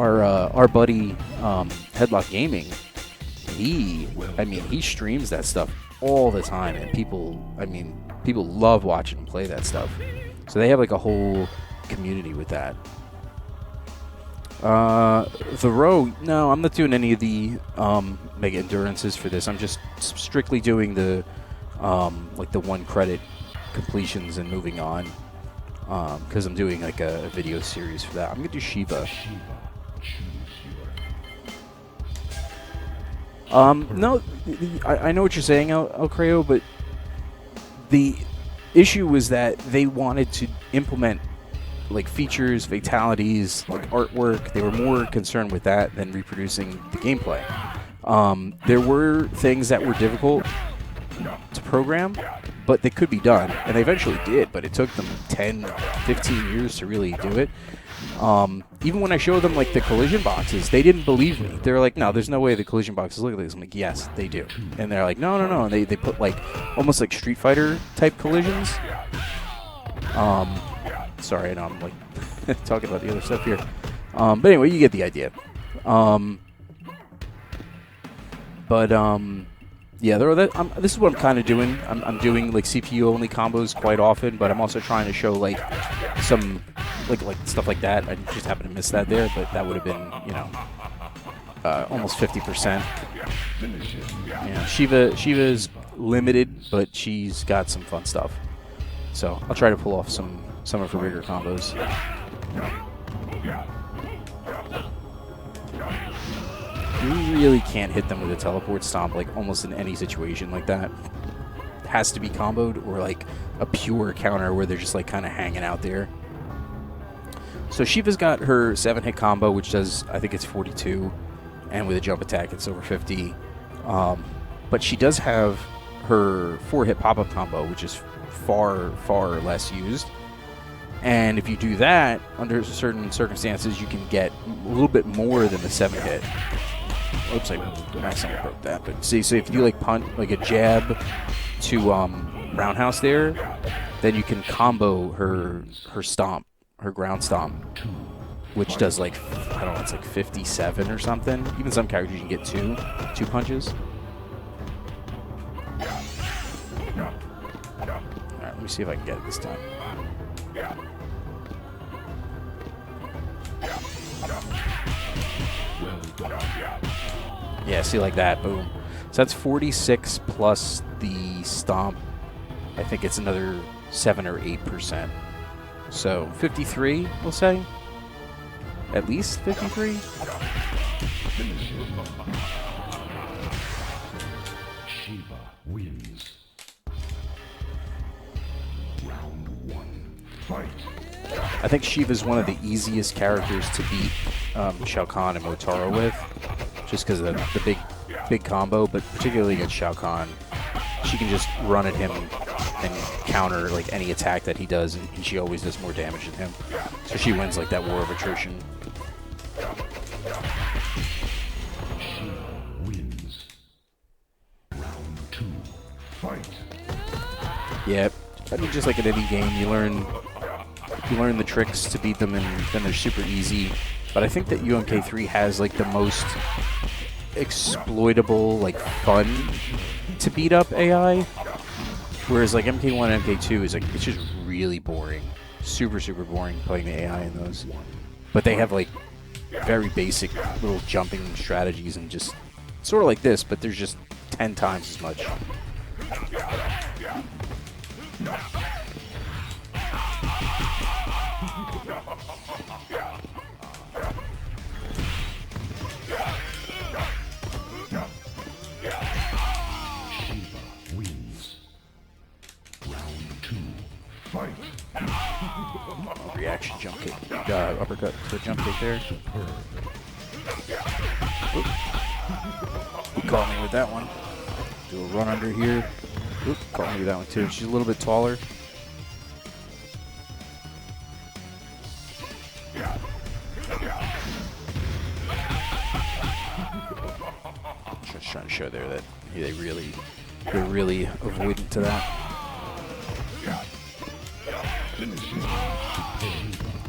our buddy Headlock Gaming, he streams that stuff all the time, and people love watching him play that stuff. So they have like a whole community with that. The row, no, I'm not doing any of the mega endurances for this. I'm just strictly doing the like the 1 credit completions and moving on, because I'm doing like a video series for that. I'm gonna do Sheeva. No, I know what you're saying, El Creo, but the issue was that they wanted to implement like features, fatalities, like artwork. They were more concerned with that than reproducing the gameplay. There were things that were difficult to program, but they could be done, and they eventually did, but it took them 10, 15 years to really do it. Even when I showed them like the collision boxes, they didn't believe me. They were like, no, there's no way the collision boxes look like this. I'm like, yes, they do. And they're like, no. And they put like almost like Street Fighter type collisions. Sorry, I know I'm like talking about the other stuff here. But anyway, you get the idea. Yeah, this is what I'm kind of doing. I'm doing like CPU only combos quite often, but I'm also trying to show like some like stuff like that. I just happened to miss that there, but that would have been, you know, almost 50%. Yeah, Sheeva's limited, but she's got some fun stuff. So I'll try to pull off some of her bigger combos. You really can't hit them with a teleport stomp like almost in any situation like that. It has to be comboed, or like a pure counter where they're just like kind of hanging out there. So Sheeva's got her 7-hit combo, which does, I think it's 42, and with a jump attack it's over 50. But she does have her 4-hit pop-up combo, which is far, far less used. And if you do that, under certain circumstances, you can get a little bit more than the 7-hit. Oops, I accidentally broke that. But see, so if you do like punt, like a jab to roundhouse there, then you can combo her stomp, her ground stomp, which does like, I don't know, it's like 57 or something. Even some characters you can get two punches. All right, let me see if I can get it this time. Yeah, see, like that, boom. So that's 46 plus the stomp. I think it's another 7 or 8%. So 53, we'll say. At least 53. Sheeva wins. Round 1, fight. I think Sheeva's one of the easiest characters to beat Shao Kahn and Motaro with, just because of the big combo, but particularly against Shao Kahn, she can just run at him and counter like any attack that he does, and she always does more damage than him. So she wins like that war of attrition. Sheeva wins. Round 2, fight. Yep. I mean, just like in any game, you learn the tricks to beat them, and then they're super easy. But I think that UMK3 has like the most exploitable, like fun to beat up AI, whereas like MK1 and MK2 is like, it's just really boring, super boring playing the AI in those. But they have like very basic little jumping strategies, and just sort of like this, but there's just 10 times as much. Sheeva wins. Round 2, fight. Reaction jump kick, uppercut to the jump kick there. Oop. He caught me with that one. Do a run under here. Oop, caught me with that one too. She's a little bit taller. Just trying to show there that they're really avoidant to that.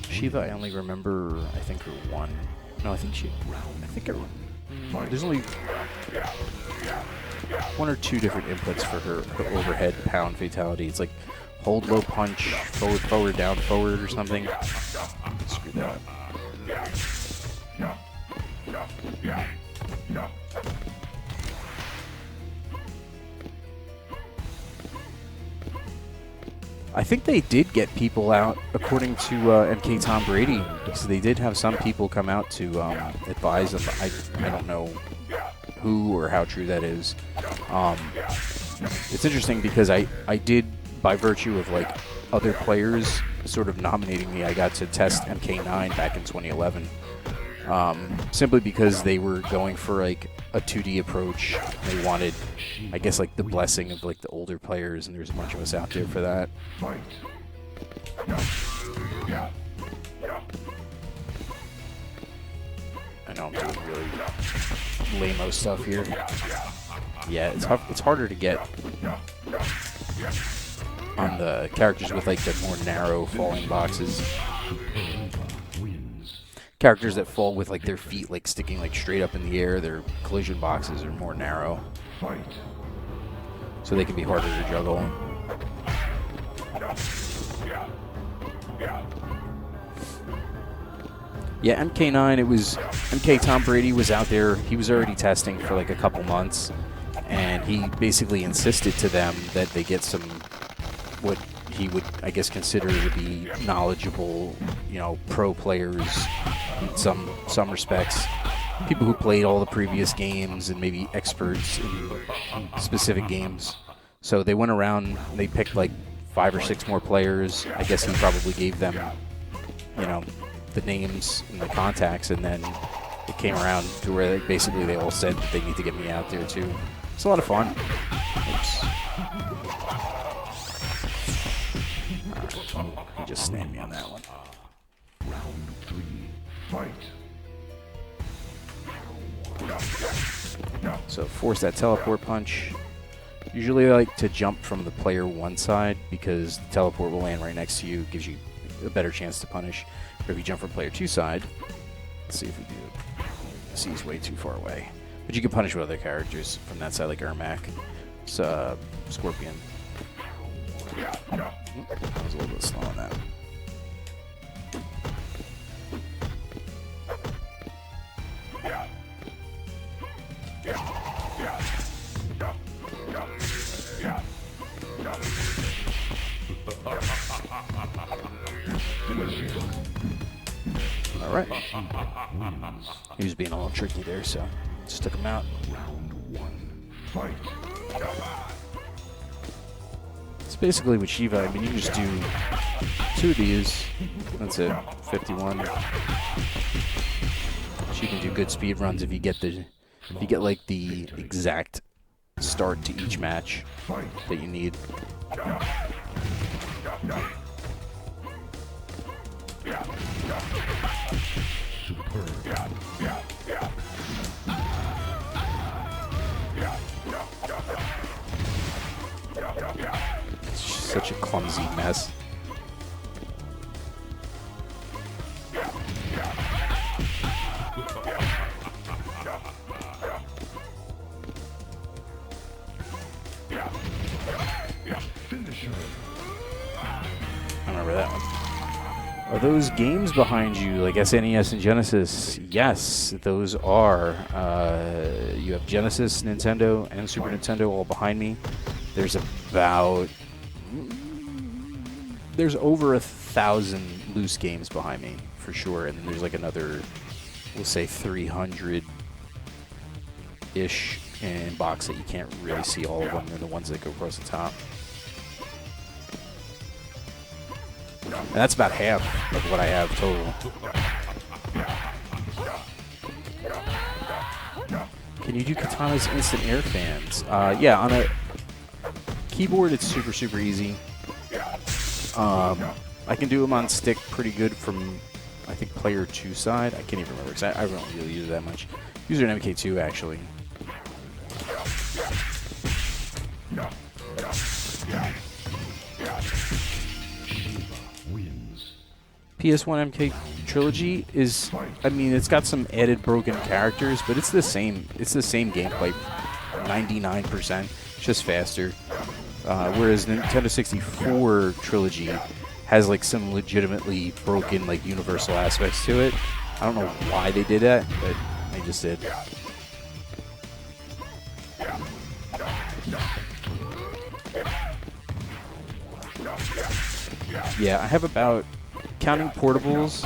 Sheeva, I only remember, I think, her one No, I think there's only 1 or 2 different inputs for her overhead pound fatality. It's like hold low punch, forward, forward, down, forward, or something. Screw that up. I think they did get people out, according to MK Tom Brady. So they did have some people come out to advise them. I don't know who or how true that is. It's interesting because I did, by virtue of like other players sort of nominating me, I got to test MK9 back in 2011. Simply because they were going for like a 2D approach. They wanted, I guess, like the blessing of like the older players, and there's a bunch of us out there for that. I know I'm doing really lame-o stuff here. Yeah, it's harder to get on the characters with like the more narrow falling boxes. Characters that fall with like their feet like sticking like straight up in the air, their collision boxes are more narrow, so they can be harder to juggle. Yeah, MK9, it was MK Tom Brady was out there. He was already testing for like a couple months, and he basically insisted to them that they get some what he would, I guess, consider to be knowledgeable, you know, pro players in some respects. People who played all the previous games and maybe experts in specific games. So they went around and they picked like 5 or 6 more players. I guess he probably gave them, you know, the names and the contacts, and then it came around to where basically they all said that they need to get me out there too. It's a lot of fun. Oops. He just snagged me on that one. Round 3, fight. So force that teleport punch. Usually I like to jump from the player 1 side because the teleport will land right next to you, gives you a better chance to punish. But if you jump from player 2 side, let's see if we do it. See, he's way too far away. But you can punish with other characters from that side, like Ermac, Scorpion. I was a little bit slow on that. All right. He was being a little tricky there, so just took him out. Round 1, fight. It's basically with Sheeva. I mean, you can just do 2 of these. That's it. 51. She can do good speed runs if you get like the exact start to each match that you need. It's such a clumsy mess. I remember that one. Are those games behind you, like SNES and Genesis? Yes, those are. You have Genesis, Nintendo, and Super Nintendo all behind me. There's over 1,000 loose games behind me, for sure. And then there's like another, we'll say 300-ish in box that you can't really see all of them. They're the ones that go across the top. And that's about half of what I have total. Can you do Katana's instant air fans? Yeah, on a keyboard it's super, super easy. I can do them on stick pretty good from, I think, player 2 side. I can't even remember because I don't really use it that much. Use it in MK2 actually. PS1 MK trilogy is, I mean, it's got some added broken characters, but it's the same. It's the same gameplay, 99%, just faster. Whereas Nintendo 64 trilogy has like some legitimately broken like universal aspects to it. I don't know why they did that, but they just did. Yeah, I have about, counting portables,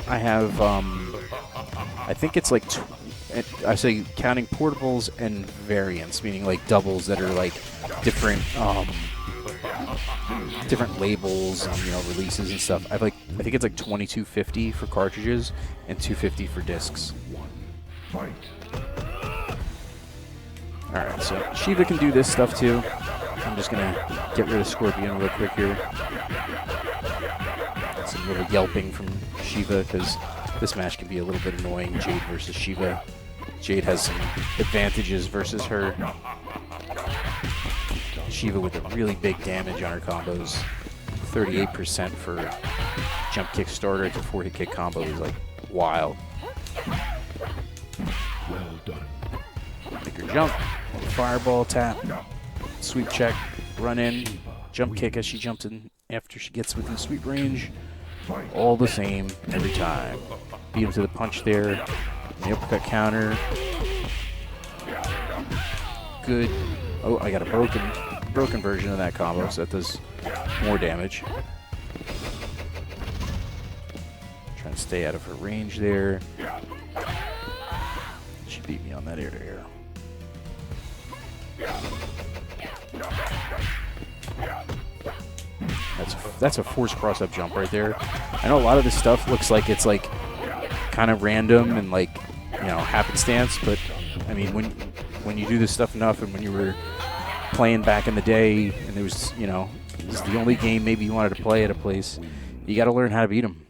I have, I think it's like, I say counting portables and variants, meaning like doubles that are like different, different labels and, you know, releases and stuff. I think it's like 2250 for cartridges and 250 for discs. Alright, so Sheeva can do this stuff too. I'm just gonna get rid of Scorpion real quick here. Some little yelping from Sheeva, because this match can be a little bit annoying. Jade versus Sheeva. Jade has some advantages versus her. Sheeva with a really big damage on her combos. 38% for jump kick starter to 4-hit kick combo is like wild. Well done. Make her jump. Fireball tap. Sweep check. Run in. Jump kick as she jumps in after she gets within sweep range. All the same every time. Beat him to the punch there. The uppercut counter. Good. Oh, I got a broken version of that combo, so that does more damage. Trying to stay out of her range there. She beat me on that air-to-air. That's a forced cross-up jump right there. I know a lot of this stuff looks like it's like kind of random and like, you know, happenstance, but I mean when you do this stuff enough, and when you were playing back in the day and there was, you know, this is the only game maybe you wanted to play at a place, you got to learn how to beat them.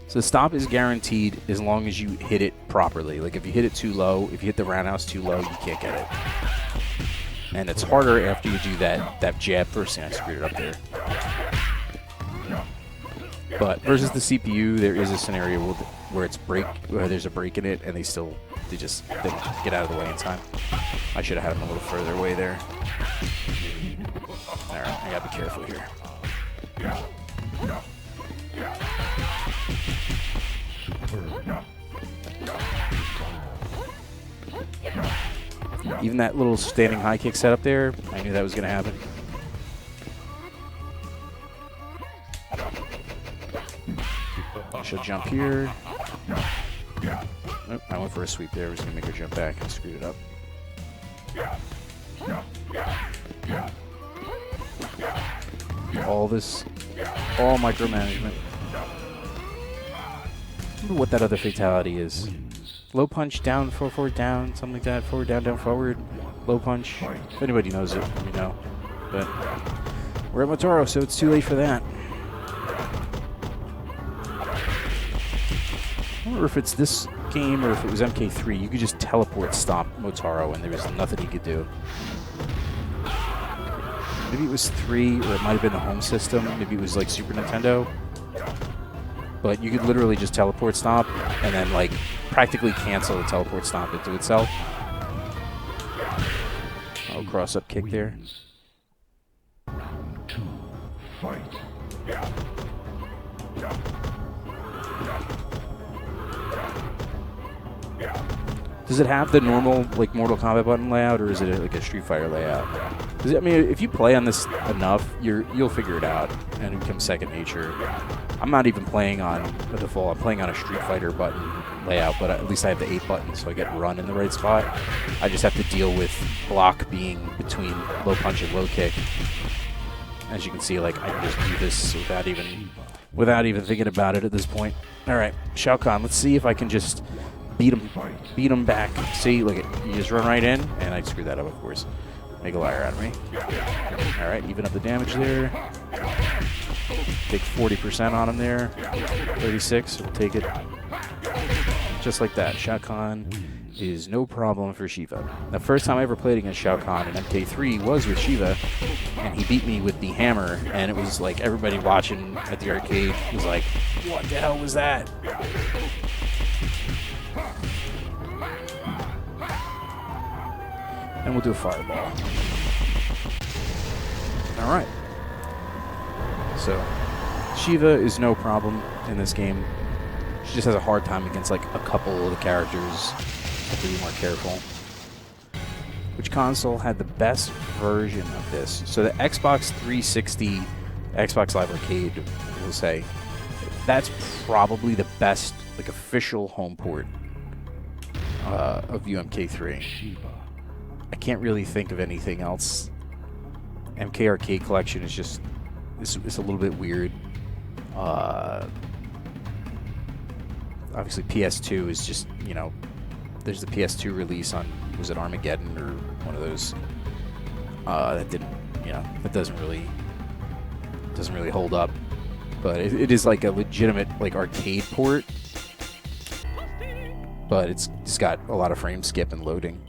So stop is guaranteed as long as you hit it properly. Like if you hit it too low, if you hit the roundhouse too low, you can't get it. And it's harder after you do that jab first thing. I screwed it up there. But versus the CPU, there is a scenario where there's a break in it, and they don't get out of the way in time. I should have had them a little further away there. All right, I gotta be careful here. Even that little standing high kick setup there, I knew that was going to happen. I should jump here. Nope, I went for a sweep there. I was going to make her jump back and screwed it up. All micromanagement. I wonder what that other fatality is. Low punch, down, forward, down, something like that. Forward, down, forward. Low punch. If anybody knows it, let me know. But we're at Motaro, so it's too late for that. I wonder if it's this game or if it was MK3. You could just teleport stop Motaro and there was nothing he could do. Maybe it was 3, or it might have been the home system. Maybe it was like Super Nintendo. But you could literally just teleport stomp and then like practically cancel the teleport stomp into itself. Oh, cross up kick there. Round 2. Fight. Does it have the normal like Mortal Kombat button layout, or is it like a Street Fighter layout? I mean, if you play on this enough, you'll figure it out, and it becomes second nature. I'm not even playing on a default. I'm playing on a Street Fighter button layout, but at least I have the 8 buttons, so I get run in the right spot. I just have to deal with block being between low punch and low kick. As you can see, like I can just do this without even thinking about it at this point. All right, Shao Kahn. Let's see if I can just beat him back. See, look at you just run right in, and I screwed that up, of course. Make a liar out of me. All right, even up the damage there. Take 40% on him there. 36, we'll take it. Just like that. Shao Kahn is no problem for Sheeva. The first time I ever played against Shao Kahn in MK3 was with Sheeva, and he beat me with the hammer, and it was like everybody watching at the arcade was like, what the hell was that? And we'll do a fireball. Alright. So, Sheeva is no problem in this game. She just has a hard time against like a couple of the characters. Have to be more careful. Which console had the best version of this? So the Xbox 360, Xbox Live Arcade, we'll say, that's probably the best like official home port of UMK3. Sheeva. I can't really think of anything else. MK Arcade Collection is just it's a little bit weird. Obviously PS2 is just, you know, there's the PS2 release on, was it Armageddon or one of those? That didn't, you know, that doesn't really hold up. But it is like a legitimate like arcade port. But it's got a lot of frame skip and loading.